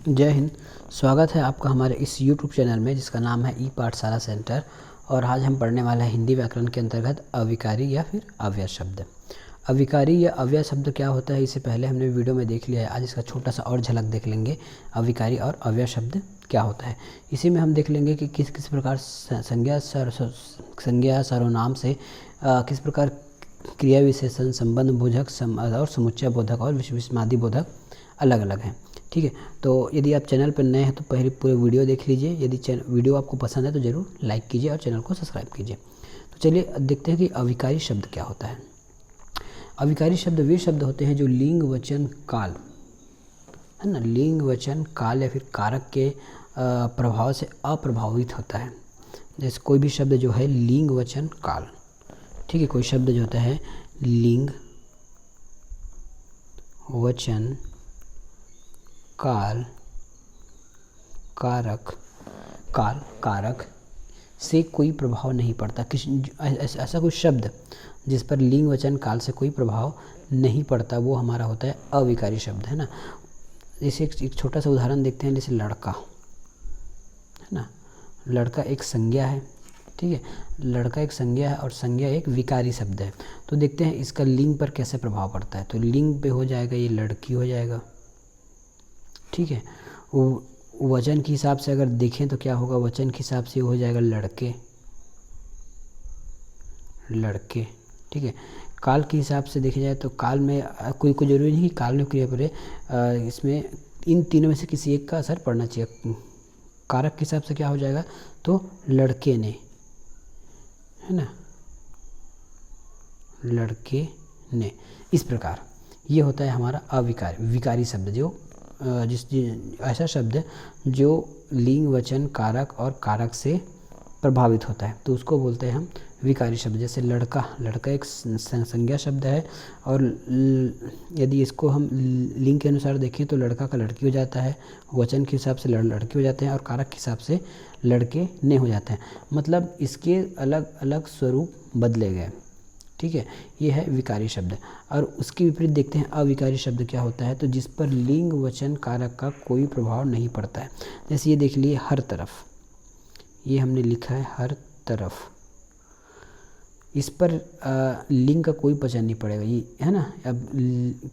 जय हिंद। स्वागत है आपका हमारे इस YouTube चैनल में जिसका नाम है ई पाठशाला सेंटर। और आज हम पढ़ने वाले हैं हिंदी व्याकरण के अंतर्गत अविकारी या फिर अव्यय शब्द। अविकारी या अव्यय शब्द क्या होता है इसे पहले हमने वीडियो में देख लिया है। आज इसका छोटा सा और झलक देख लेंगे, अविकारी और अव्यय शब्द क्या होता है। इसी में हम देख लेंगे कि किस किस प्रकार संज्ञा सर्वनाम से किस प्रकार क्रिया विशेषण, संबंध बोधक और समुच्चय बोधक और विस्मादि बोधक अलग अलग हैं। ठीक है, तो यदि आप चैनल पर नए हैं तो पहले पूरे वीडियो देख लीजिए। यदि वीडियो आपको पसंद है तो ज़रूर लाइक कीजिए और चैनल को सब्सक्राइब कीजिए। तो चलिए देखते हैं कि अविकारी शब्द क्या होता है। अविकारी शब्द वे शब्द होते हैं जो लिंग, वचन, काल, है ना, लिंग, वचन, काल या फिर कारक के प्रभाव से अप्रभावित होता है। जैसे कोई भी शब्द जो है लिंग, वचन, काल, ठीक है, कोई शब्द जो होता है लिंग, वचन, काल, कारक से कोई प्रभाव नहीं पड़ता। ऐसा कोई शब्द जिस पर लिंग, वचन, काल से कोई प्रभाव नहीं पड़ता वो हमारा होता है अविकारी शब्द, है ना। जैसे एक छोटा सा उदाहरण देखते हैं, जैसे लड़का, है ना। लड़का एक संज्ञा है, ठीक है, लड़का एक संज्ञा है और संज्ञा एक विकारी शब्द है। तो देखते हैं इसका लिंग पर कैसे प्रभाव पड़ता है। तो लिंग पे हो जाएगा ये लड़की हो जाएगा, ठीक है। वचन के हिसाब से अगर देखें तो क्या होगा, वचन के हिसाब से हो जाएगा लड़के, ठीक है। काल के हिसाब से देखा जाए तो काल में कोई जरूरी नहीं कि काल में क्रिया पड़े, इसमें इन तीनों में से किसी एक का असर पड़ना चाहिए। कारक के हिसाब से क्या हो जाएगा, तो लड़के ने, है ना, लड़के ने। इस प्रकार ये होता है हमारा विकारी शब्द, जो ऐसा शब्द जो लिंग, वचन, कारक और कारक से प्रभावित होता है तो उसको बोलते हैं हम विकारी शब्द। जैसे लड़का एक संज्ञा शब्द है और यदि इसको हम लिंग के अनुसार देखें तो लड़का का लड़की हो जाता है, वचन के हिसाब से लड़के हो जाते हैं और कारक के हिसाब से लड़के ने हो जाते हैं। मतलब इसके अलग अलग स्वरूप बदले गए, ठीक है। ये है विकारी शब्द। और उसके विपरीत देखते हैं अविकारी शब्द क्या होता है, तो जिस पर लिंग, वचन, कारक का कोई प्रभाव नहीं पड़ता है। जैसे ये देख लिए हर तरफ, ये हमने लिखा है हर तरफ, इस पर लिंग का कोई वचन नहीं पड़ेगा, ये है ना। अब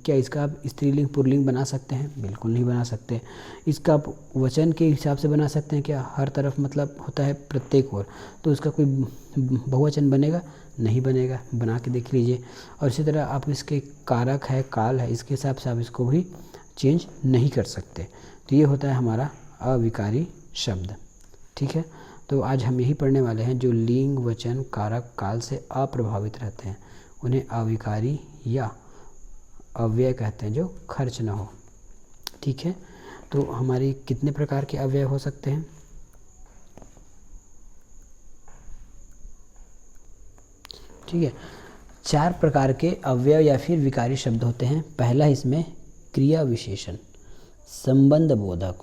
क्या इसका आप स्त्रीलिंग पुल्लिंग बना सकते हैं? बिल्कुल नहीं बना सकते। इसका आप वचन के हिसाब से बना सकते हैं क्या? हर तरफ मतलब होता है प्रत्येक ओर, तो उसका कोई बहुवचन बनेगा? नहीं बनेगा। बना के देख लीजिए। और इसी तरह आप इसके कारक है, काल है, इसके हिसाब से आप इसको भी चेंज नहीं कर सकते। तो ये होता है हमारा अविकारी शब्द, ठीक है। तो आज हम यही पढ़ने वाले हैं, जो लिंग, वचन, कारक, काल से अप्रभावित रहते हैं उन्हें अविकारी या अव्यय कहते हैं, जो खर्च ना हो, ठीक है। तो हमारी कितने प्रकार के अव्यय हो सकते हैं? ठीक है, 4 प्रकार के अव्यय या फिर विकारी शब्द होते हैं। पहला इसमें क्रिया विशेषण, संबंध बोधक,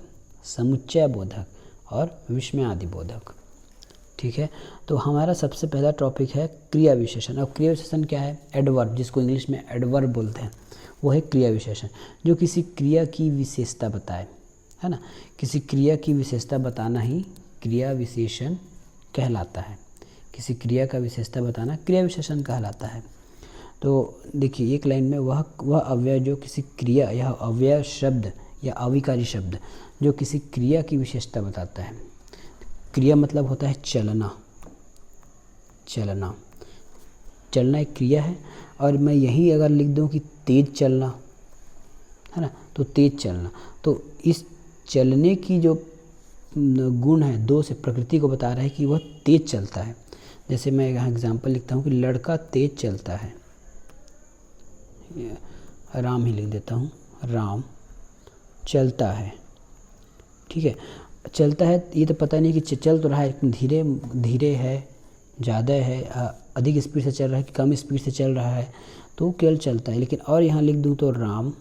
समुच्चय बोधक और विस्मयादि बोधक, ठीक है। तो हमारा सबसे पहला टॉपिक है क्रिया विशेषण। और क्रिया विशेषण क्या है? एडवर्ब, जिसको इंग्लिश में एडवर्ब बोलते हैं, वो है क्रिया विशेषण, जो किसी क्रिया की विशेषता बताए, है ना। किसी क्रिया की विशेषता बताना ही क्रिया विशेषण कहलाता है। किसी क्रिया का विशेषता बताना क्रिया विशेषण कहलाता है। तो देखिए एक लाइन में वह अव्यय जो किसी क्रिया या अव्यय शब्द या अविकारी शब्द जो किसी क्रिया की विशेषता बताता है। क्रिया मतलब होता है चलना एक क्रिया है। और मैं यही अगर लिख दूं कि तेज चलना, है ना, तो तेज चलना, तो इस चलने की जो गुण है, दो से प्रकृति को बता रहा है कि वह तेज चलता है। जैसे मैं यहाँ एग्जाम्पल लिखता हूँ कि लड़का तेज चलता है, राम ही लिख देता हूँ, राम चलता है, ठीक है। चलता है ये तो पता नहीं कि चल तो रहा है, धीरे है, ज़्यादा है, अधिक स्पीड से चल रहा है कि कम स्पीड से चल रहा है, तो केवल चलता है। लेकिन और यहाँ लिख दूँ तो राम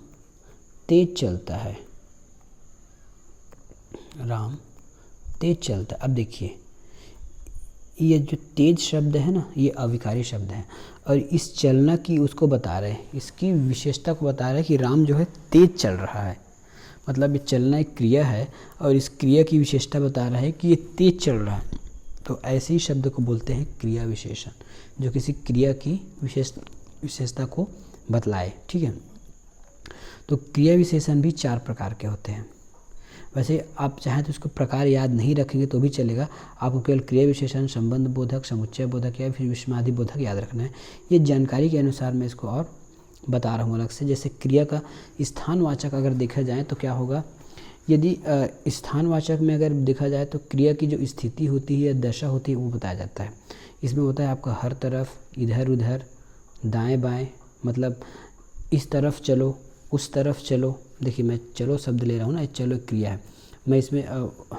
तेज चलता है, राम तेज चलता है। अब देखिए ये जो तेज शब्द है ना, ये अविकारी शब्द है और इस चलना की उसको बता रहे हैं, इसकी विशेषता को बता रहे हैं कि राम जो है तेज चल रहा है। मतलब ये चलना एक क्रिया है और इस क्रिया की विशेषता बता रहा है कि ये तेज चल रहा है, तो ऐसे ही शब्द को बोलते हैं क्रिया विशेषण, जो किसी क्रिया की विशेषता को बतलाए। ठीक है, तो क्रिया विशेषण भी 4 प्रकार के होते हैं। वैसे आप चाहें तो इसको प्रकार याद नहीं रखेंगे तो भी चलेगा, आपको केवल क्रिया विशेषण, संबंध बोधक, समुच्चय बोधक या फिर विषमादि बोधक याद रखना है। ये जानकारी के अनुसार मैं इसको और बता रहा हूँ अलग से। जैसे क्रिया का स्थानवाचक अगर देखा जाए तो क्या होगा, यदि स्थानवाचक में अगर देखा जाए तो क्रिया की जो स्थिति होती है या दशा होती है वो बताया जाता है। इसमें होता है आपका हर तरफ, इधर उधर, दाएँ बाएँ, मतलब इस तरफ चलो, उस तरफ चलो। देखिए मैं चलो शब्द ले रहा हूँ ना, चलो एक क्रिया है, मैं इसमें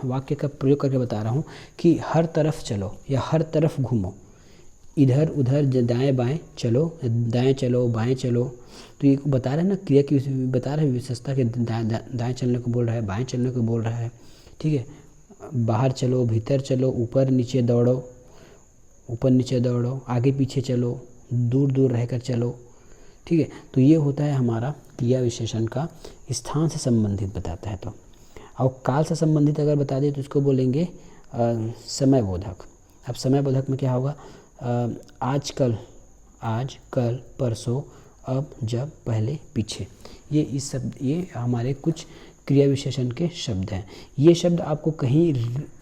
वाक्य का प्रयोग करके बता रहा हूँ कि हर तरफ चलो या हर तरफ घूमो, इधर उधर, दाएं बाएं चलो, दाएं चलो बाएं चलो। तो ये बता रहे हैं ना, क्रिया की बता रहे हैं विशेषता के, दाएं चलने को बोल रहा है, बाएं चलने को बोल रहा है। ठीक है, बाहर चलो, भीतर चलो, ऊपर नीचे दौड़ो, ऊपर नीचे दौड़ो, आगे पीछे चलो, दूर दूर रहकर चलो। ठीक है, तो ये होता है हमारा क्रिया विशेषण का स्थान से संबंधित बताता है। तो और काल से संबंधित अगर बता दें तो इसको बोलेंगे समय बोधक। अब समय बोधक में क्या होगा, आजकल, आज, कल, परसों, अब, जब, पहले, पीछे, ये हमारे कुछ क्रिया विशेषण के शब्द हैं। ये शब्द आपको कहीं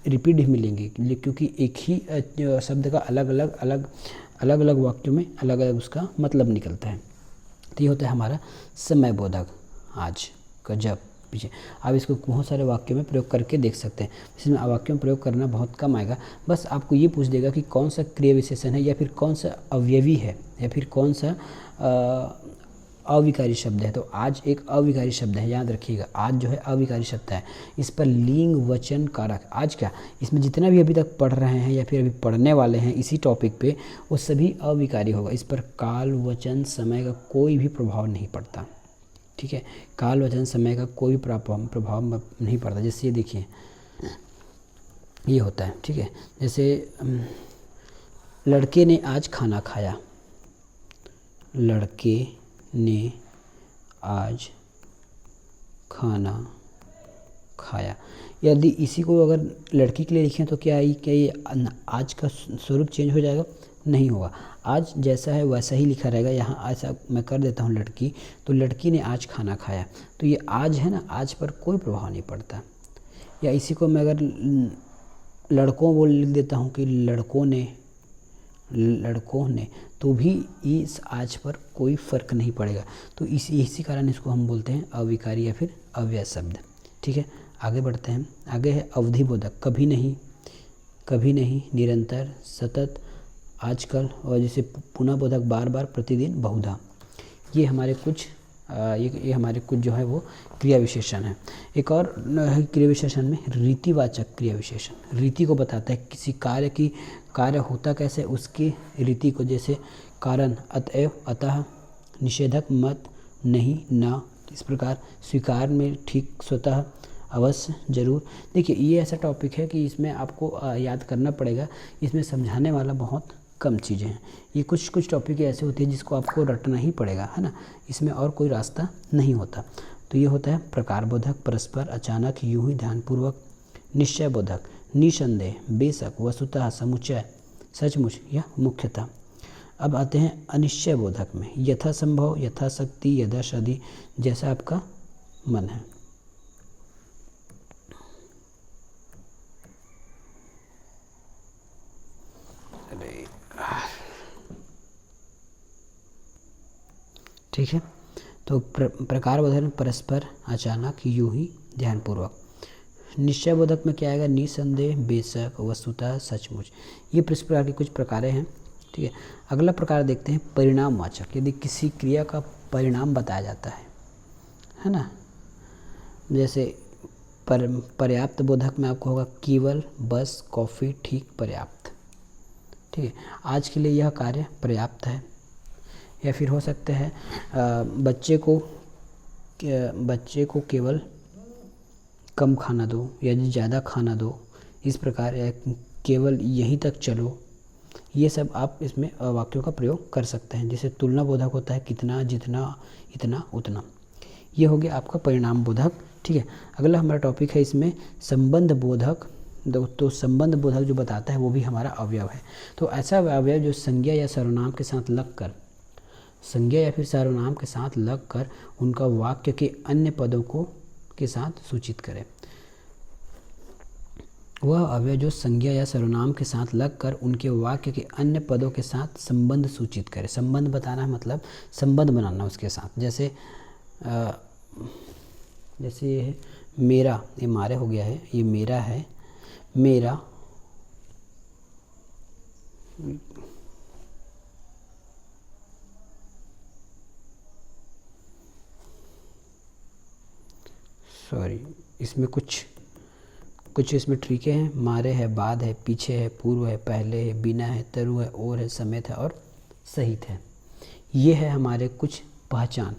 रिपीट मिलेंगे क्योंकि एक ही शब्द का अलग अलग वाक्यों में अलग अलग उसका मतलब निकलता है। तो ये होता है हमारा समय बोधक, आज का, जब, पीछे। आप इसको बहुत सारे वाक्यों में प्रयोग करके देख सकते हैं। इसमें वाक्यों में प्रयोग करना बहुत कम आएगा, बस आपको ये पूछ देगा कि कौन सा क्रिया विशेषण है या फिर कौन सा अवयवी है या फिर कौन सा अविकारी शब्द है। तो आज एक अविकारी शब्द है, याद रखिएगा, आज जो है अविकारी शब्द है। इस पर लिंग, वचन, कारक, आज क्या, इसमें जितना भी अभी तक पढ़ रहे हैं या फिर अभी पढ़ने वाले हैं इसी टॉपिक पे, वो सभी अविकारी होगा। इस पर काल, वचन, समय का कोई भी प्रभाव नहीं पड़ता। ठीक है, काल, वचन, समय का कोई प्रभाव नहीं पड़ता। जैसे ये देखिए, ये होता है। ठीक है, जैसे लड़के ने आज खाना खाया, लड़के ने आज खाना खाया। यदि इसी को अगर लड़की के लिए लिखें तो क्या ये आज का स्वरूप चेंज हो जाएगा? नहीं होगा। आज जैसा है वैसा ही लिखा रहेगा। यहाँ ऐसा मैं कर देता हूँ लड़की, तो लड़की ने आज खाना खाया, तो ये आज है ना, आज पर कोई प्रभाव नहीं पड़ता। या इसी को मैं अगर लड़कों बोल लिख देता हूँ कि लड़कों ने, तो भी इस आज पर कोई फ़र्क नहीं पड़ेगा। तो इसी कारण इसको हम बोलते हैं अविकारी या फिर अव्यय शब्द। ठीक है, आगे बढ़ते हैं। आगे है अवधि बोधक, कभी नहीं, निरंतर, सतत, आजकल, और जैसे पुनः बोधक, बार बार, प्रतिदिन, बहुधा। ये हमारे कुछ जो है वो क्रिया विशेषण है। एक और क्रिया विशेषण में रीतिवाचक क्रिया विशेषण, रीति को बताता है किसी कार्य होता कैसे, उसकी रीति को, जैसे कारण, अतएव, अतः, निषेधक, मत, नहीं, न, इस प्रकार। स्वीकार में ठीक, स्वतः, अवश्य, जरूर। देखिए ये ऐसा टॉपिक है कि इसमें आपको याद करना पड़ेगा, इसमें समझाने वाला बहुत कम चीज़ें हैं। ये कुछ टॉपिक ऐसे होते हैं जिसको आपको रटना ही पड़ेगा, है ना, इसमें और कोई रास्ता नहीं होता। तो ये होता है प्रकार बोधक, परस्पर, अचानक, यूं ही, ध्यानपूर्वक, निश्चय बोधक, निसंदेह, बेशक, वस्तुतः, समुच्चय, सचमुच या मुख्यतः। अब आते हैं अनिश्चय बोधक में, यथासंभव, यथाशक्ति, यथाशक्ति, जैसा आपका मन है। ठीक है, तो प्रकार बोधक में परस्पर, अचानक, यूं ही, ध्यानपूर्वक। निश्चय बोधक में क्या आएगा? निसंदेह, बेशक, वस्तुतः, सचमुच। ये इस प्रकार की कुछ प्रकारें हैं। ठीक है, अगला प्रकार देखते हैं परिणामवाचक, यदि किसी क्रिया का परिणाम बताया जाता है ना। जैसे पर्याप्त बोधक में आपको होगा केवल, बस, कॉफ़ी, ठीक, पर्याप्त। ठीक है, आज के लिए यह कार्य पर्याप्त है। या फिर हो सकता है बच्चे को केवल कम खाना दो या ज़्यादा खाना दो, इस प्रकार, या केवल यहीं तक चलो। ये सब आप इसमें वाक्यों का प्रयोग कर सकते हैं। जैसे तुलना बोधक होता है कितना, जितना, इतना, उतना। ये हो गया आपका परिणाम बोधक ठीक है। अगला हमारा टॉपिक है इसमें संबंध बोधक। तो संबंध बोधक जो बताता है वो भी हमारा अवयव है। तो ऐसा अवयव जो संज्ञा या सर्वनाम के साथ लगकर, संज्ञा या फिर सर्वनाम के साथ लगकर उनका वाक्य के अन्य पदों को के साथ सूचित करे। वह अवयव जो संज्ञा या सर्वनाम के साथ लगकर उनके वाक्य के अन्य पदों के साथ संबंध सूचित करे। संबंध बताना मतलब संबंध बनाना उसके साथ। जैसे ये है मेरा, ये मारे हो गया है, ये मेरा है, मेरा इसमें कुछ इसमें ट्रिकें हैं। मारे है, बाद है, पीछे है, पूर्व है, पहले है, बिना है, तरु है, और है, समेत है और सहित है। ये है हमारे कुछ पहचान।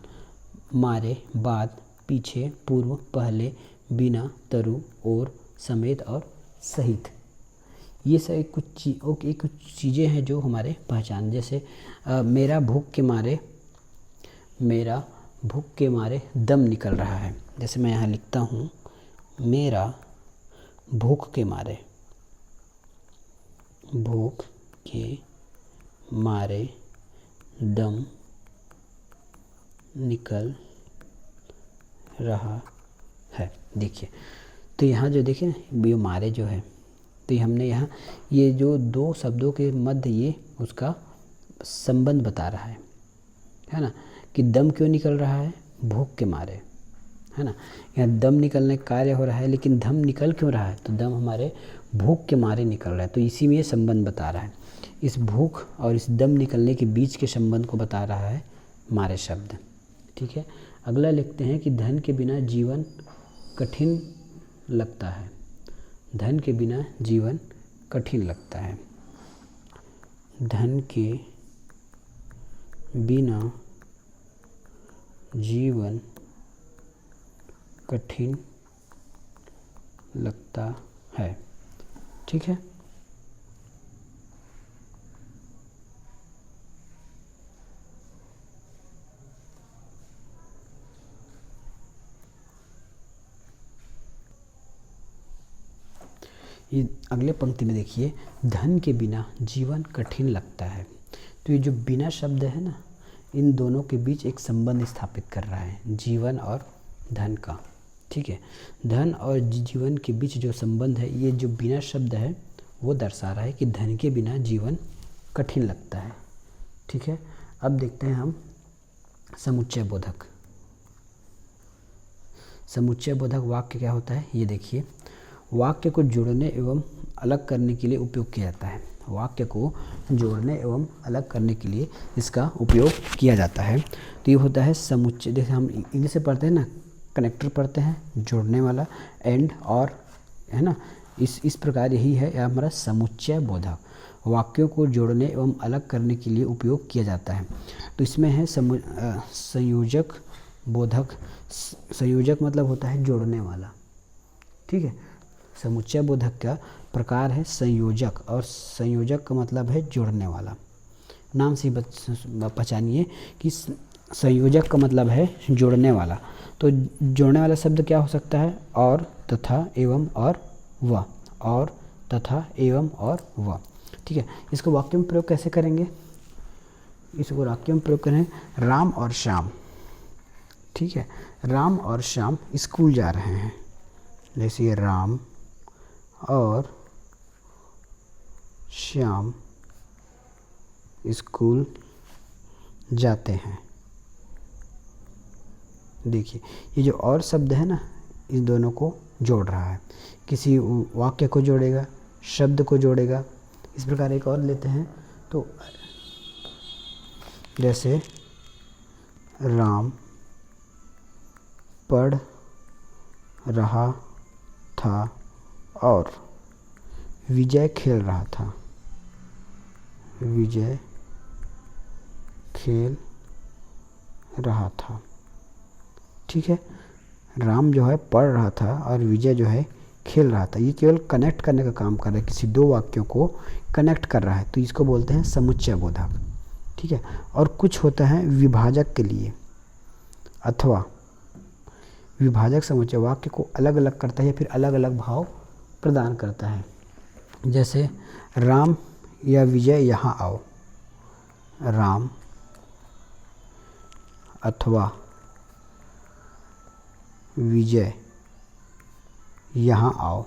मारे, बाद, पीछे, पूर्व, पहले, बिना, तरु, और, समेत और सहित। ये सब कुछ चीज़ें हैं जो हमारे पहचान। जैसे मेरा भूख के मारे दम निकल रहा है। जैसे मैं यहाँ लिखता हूँ मेरा भूख के मारे दम निकल रहा है। देखिए, तो यहाँ जो देखिए ना ये मारे जो है, तो हमने यहाँ ये जो दो शब्दों के मध्य ये उसका संबंध बता रहा है ना, कि दम क्यों निकल रहा है, भूख के मारे, है ना। यहाँ दम निकलने का कार्य हो रहा है, लेकिन दम निकल क्यों रहा है, तो दम हमारे भूख के मारे निकल रहा है। तो इसी में ये संबंध बता रहा है। इस भूख और इस दम निकलने के बीच के संबंध को बता रहा है मारे शब्द। ठीक है। अगला लिखते हैं कि धन के बिना जीवन कठिन लगता है। धन के बिना जीवन कठिन लगता है। धन के बिना जीवन कठिन लगता है। ठीक है। ये अगले पंक्ति में देखिए, धन के बिना जीवन कठिन लगता है। तो ये जो बिना शब्द है ना, इन दोनों के बीच एक संबंध स्थापित कर रहा है, जीवन और धन का। ठीक है। धन और जीवन के बीच जो संबंध है, ये जो बिना शब्द है वो दर्शा रहा है कि धन के बिना जीवन कठिन लगता है। ठीक है। अब देखते हैं हम समुच्चय बोधक। समुच्चय बोधक वाक्य क्या होता है, ये देखिए। वाक्य को जोड़ने एवं अलग करने के लिए उपयोग किया जाता है। वाक्य को जोड़ने एवं अलग करने के लिए इसका उपयोग किया जाता है। तो ये होता है समुच्चय। जैसे हम इंग्लिश से पढ़ते हैं ना, कनेक्टर पढ़ते हैं, जोड़ने वाला, एंड और, है ना। इस प्रकार यही है हमारा समुच्चय बोधक। वाक्यों को जोड़ने एवं अलग करने के लिए उपयोग किया जाता है। तो इसमें है संयोजक बोधक। संयोजक मतलब होता है जोड़ने वाला। ठीक है। समुच्चय बोधक का प्रकार है संयोजक, और संयोजक का मतलब है जोड़ने वाला। नाम से पहचानिए कि संयोजक का मतलब है जोड़ने वाला। तो जोड़ने वाला शब्द क्या हो सकता है, और, तथा, एवं और व, और, तथा, एवं और व। ठीक है। इसको वाक्य में प्रयोग कैसे करेंगे, इसको वाक्य में प्रयोग करें, राम और श्याम। ठीक है। राम और श्याम स्कूल जा रहे हैं। जैसे ये राम और श्याम स्कूल जाते हैं। देखिए, ये जो और शब्द है ना, इस दोनों को जोड़ रहा है। किसी वाक्य को जोड़ेगा, शब्द को जोड़ेगा। इस प्रकार एक और लेते हैं, तो जैसे राम पढ़ रहा था और विजय खेल रहा था। विजय खेल रहा था। ठीक है। राम जो है पढ़ रहा था और विजय जो है खेल रहा था। ये केवल कनेक्ट करने का काम कर रहा है, किसी दो वाक्यों को कनेक्ट कर रहा है। तो इसको बोलते हैं समुच्चय बोधक। ठीक है। और कुछ होता है विभाजक के लिए, अथवा विभाजक समुच्चय वाक्य को अलग अलग करता है या फिर अलग अलग भाव प्रदान करता है। जैसे राम या विजय यहाँ आओ, राम अथवा विजय यहाँ आओ,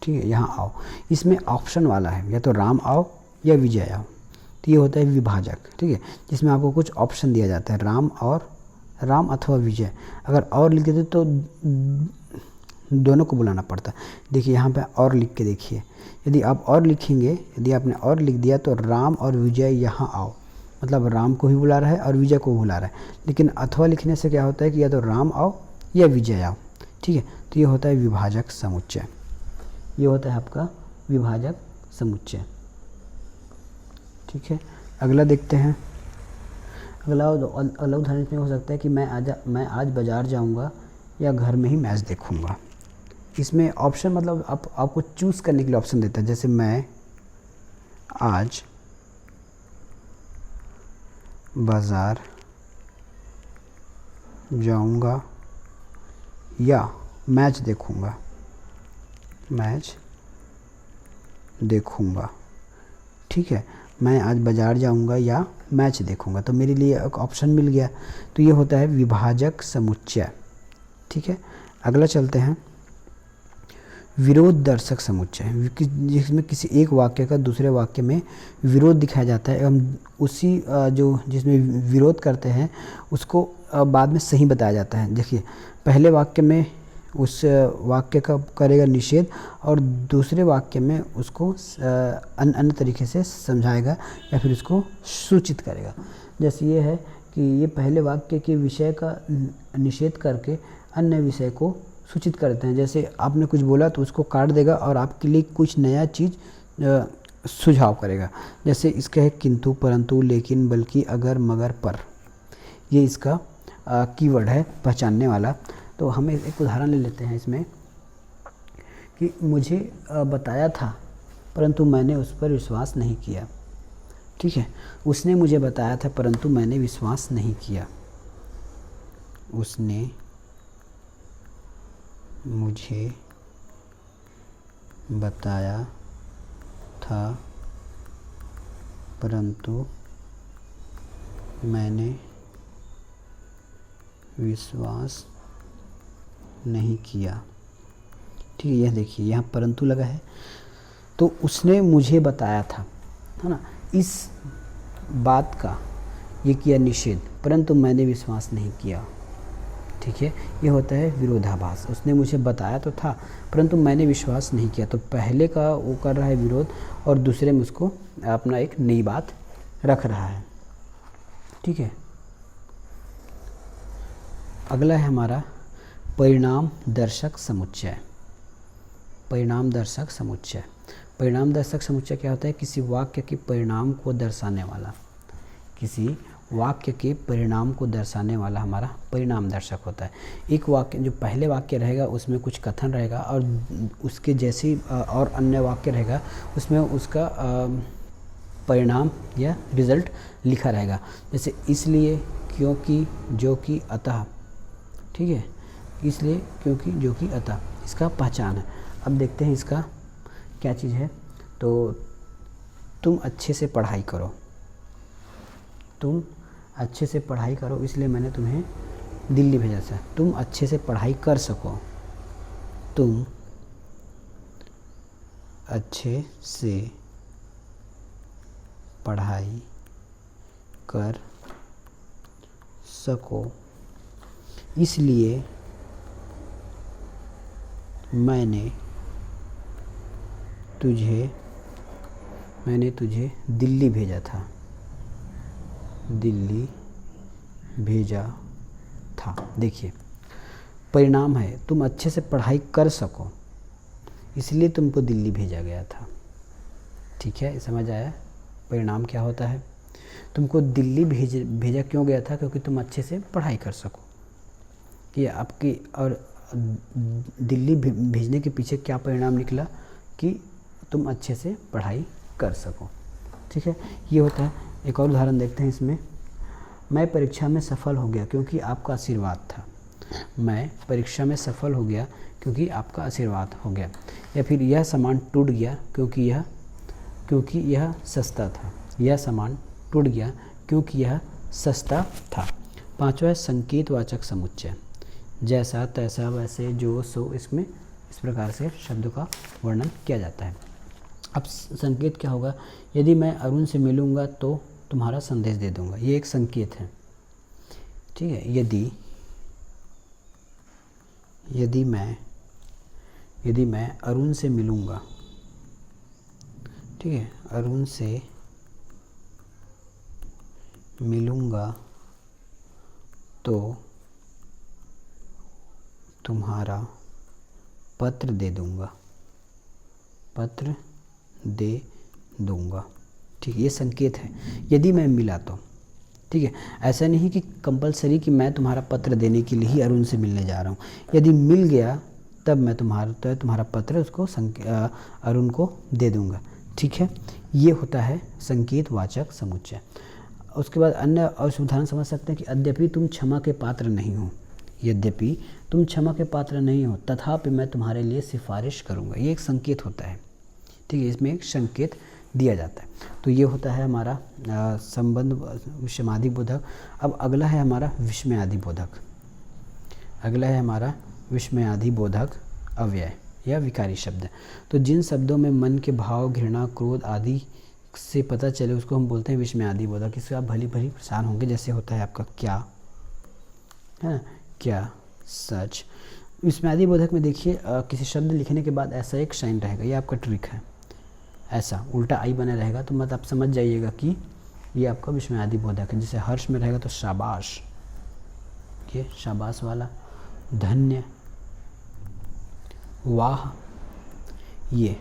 ठीक है, यहाँ आओ। इसमें ऑप्शन वाला है, या तो राम आओ या विजय आओ, तो ये होता है विभाजक, ठीक है, जिसमें आपको कुछ ऑप्शन दिया जाता है, राम अथवा विजय। अगर और लिख देते तो दोनों को बुलाना पड़ता। देखिए यहाँ पे और लिख के देखिए, यदि आप और लिखेंगे, यदि आपने और लिख दिया तो राम और विजय यहाँ आओ, मतलब राम को भी बुला रहा है और विजय को भी बुला रहा है। लेकिन अथवा लिखने से क्या होता है कि या तो राम आओ या विजय आओ, ठीक है। तो ये होता है विभाजक समुच्चय, ये होता है आपका विभाजक समुच्चय, ठीक है। अगला देखते हैं। अगला उदाहरण में हो सकता है कि मैं आज बाज़ार जाऊंगा या घर में ही मैच देखूंगा। इसमें ऑप्शन मतलब आपको चूज़ करने के लिए ऑप्शन देता है। जैसे मैं आज बाज़ार जाऊंगा या मैच देखूंगा, ठीक है। मैं आज बाज़ार जाऊंगा या मैच देखूंगा, तो मेरे लिए एक ऑप्शन मिल गया, तो ये होता है विभाजक समुच्चय, ठीक है। अगला चलते हैं, विरोध दर्शक समुच्चय, जिसमें किसी एक वाक्य का दूसरे वाक्य में विरोध दिखाया जाता है एवं उसी जो जिसमें विरोध करते हैं उसको बाद में सही बताया जाता है। देखिए पहले वाक्य में उस वाक्य का करेगा निषेध और दूसरे वाक्य में उसको अन्य तरीके से समझाएगा या फिर उसको सूचित करेगा। जैसे ये है कि ये पहले वाक्य के विषय का निषेध करके अन्य विषय को सूचित करते हैं। जैसे आपने कुछ बोला तो उसको काट देगा और आपके लिए कुछ नया चीज़ सुझाव करेगा। जैसे इसका है किंतु, परंतु, लेकिन, बल्कि, अगर, मगर, पर, ये इसका कीवर्ड है पहचानने वाला। तो हम एक उदाहरण ले लेते हैं इसमें कि मुझे बताया था परंतु मैंने उस पर विश्वास नहीं किया, ठीक है। उसने मुझे बताया था परंतु मैंने विश्वास नहीं किया। उसने मुझे बताया था परंतु मैंने विश्वास नहीं किया, ठीक है। यह देखिए यहाँ परंतु लगा है, तो उसने मुझे बताया था, है ना, इस बात का ये किया निषेध, परंतु मैंने विश्वास नहीं किया, ठीक है। ये होता है विरोधाभास। उसने मुझे बताया तो था परंतु मैंने विश्वास नहीं किया, तो पहले का वो कर रहा है विरोध और दूसरे में उसको अपना एक नई बात रख रहा है, ठीक है। अगला है हमारा परिणाम दर्शक समुच्चय। परिणाम दर्शक समुच्चय, परिणाम दर्शक समुच्चय क्या होता है? किसी वाक्य के परिणाम को दर्शाने वाला, किसी वाक्य के परिणाम को दर्शाने वाला हमारा परिणाम दर्शक होता है। एक वाक्य जो पहले वाक्य रहेगा उसमें कुछ कथन रहेगा और उसके जैसी और अन्य वाक्य रहेगा उसमें उसका परिणाम या रिजल्ट लिखा रहेगा। जैसे इसलिए, क्योंकि, जो कि, अतः, ठीक है। इसलिए, क्योंकि, जो कि, अतः, इसका पहचान है। अब देखते हैं इसका क्या चीज़ है। तो तुम अच्छे से पढ़ाई करो, तुम अच्छे से पढ़ाई करो इसलिए मैंने तुम्हें दिल्ली भेजा था। तुम अच्छे से पढ़ाई कर सको, तुम अच्छे से पढ़ाई कर सको इसलिए मैंने तुझे दिल्ली भेजा था, दिल्ली भेजा था। देखिए परिणाम है तुम अच्छे से पढ़ाई कर सको इसलिए तुमको दिल्ली भेजा गया था, ठीक है। समझ आया परिणाम क्या होता है? तुमको दिल्ली भेजा क्यों गया था? क्योंकि तुम अच्छे से पढ़ाई कर सको। ये आपकी और दिल्ली भेजने के पीछे क्या परिणाम निकला कि तुम अच्छे से पढ़ाई कर सको, ठीक है। ये होता है। एक और उदाहरण देखते हैं इसमें। मैं परीक्षा में सफल हो गया क्योंकि आपका आशीर्वाद था। मैं परीक्षा में सफल हो गया क्योंकि आपका आशीर्वाद हो गया। या फिर यह सामान टूट गया क्योंकि यह सस्ता था। यह सामान टूट गया क्योंकि यह सस्ता था। पांचवा है संकेतवाचक समुच्चय, जैसा तैसा वैसे जो सो, इसमें इस प्रकार से शब्दों का वर्णन किया जाता है। अब संकेत क्या होगा, यदि मैं अरुण से मिलूंगा तो तुम्हारा संदेश दे दूंगा, ये एक संकेत है। ठीक है, यदि मैं अरुण से मिलूंगा, ठीक है, अरुण से मिलूंगा तो तुम्हारा पत्र दे दूंगा। ठीक है, ये संकेत है, यदि मैं मिला तो। ठीक है, ऐसा नहीं कि कंपलसरी कि मैं तुम्हारा पत्र देने के लिए ही अरुण से मिलने जा रहा हूँ। यदि मिल गया तब मैं तुम्हारा पत्र उसको अरुण को दे दूंगा। ठीक है, ये होता है संकेतवाचक समुच्चय। उसके बाद अन्य और उदाहरण समझ सकते हैं कि यद्यपि तुम क्षमा के पात्र नहीं हो, यद्यपि तुम क्षमा के पात्र नहीं हो तथापि मैं तुम्हारे लिए सिफारिश करूंगा, ये एक संकेत होता है। ठीक है, इसमें एक संकेत दिया जाता है। तो ये होता है हमारा संबंध विषमादि बोधक। अब अगला है हमारा विस्मयादि बोधक अव्यय या विकारी शब्द। तो जिन शब्दों में मन के भाव, घृणा, क्रोध आदि से पता चले उसको हम बोलते हैं विस्मयादि बोधक। इससे आप भली भली परेशान होंगे, जैसे होता है आपका क्या, है ना, क्या, सच। विस्मयादि बोधक में देखिए किसी शब्द लिखने के बाद ऐसा एक साइन रहेगा, ये आपका ट्रिक है, ऐसा उल्टा आई बना रहेगा, तो मतलब आप समझ जाइएगा कि ये आपका विस्मयादि बोधक है। जैसे हर्ष में रहेगा तो शाबाश, ये शाबाश वाला, धन्य, वाह, ये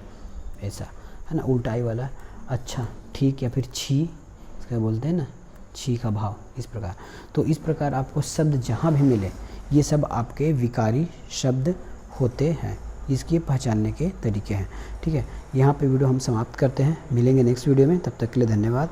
ऐसा है ना, उल्टा आई वाला, अच्छा, ठीक, या फिर छी, इसका बोलते हैं ना, छी का भाव, इस प्रकार। तो इस प्रकार आपको शब्द जहाँ भी मिले ये सब आपके विकारी शब्द होते हैं, इसकी पहचानने के तरीके हैं। ठीक है, यहाँ पे वीडियो हम समाप्त करते हैं, मिलेंगे नेक्स्ट वीडियो में, तब तक के लिए धन्यवाद।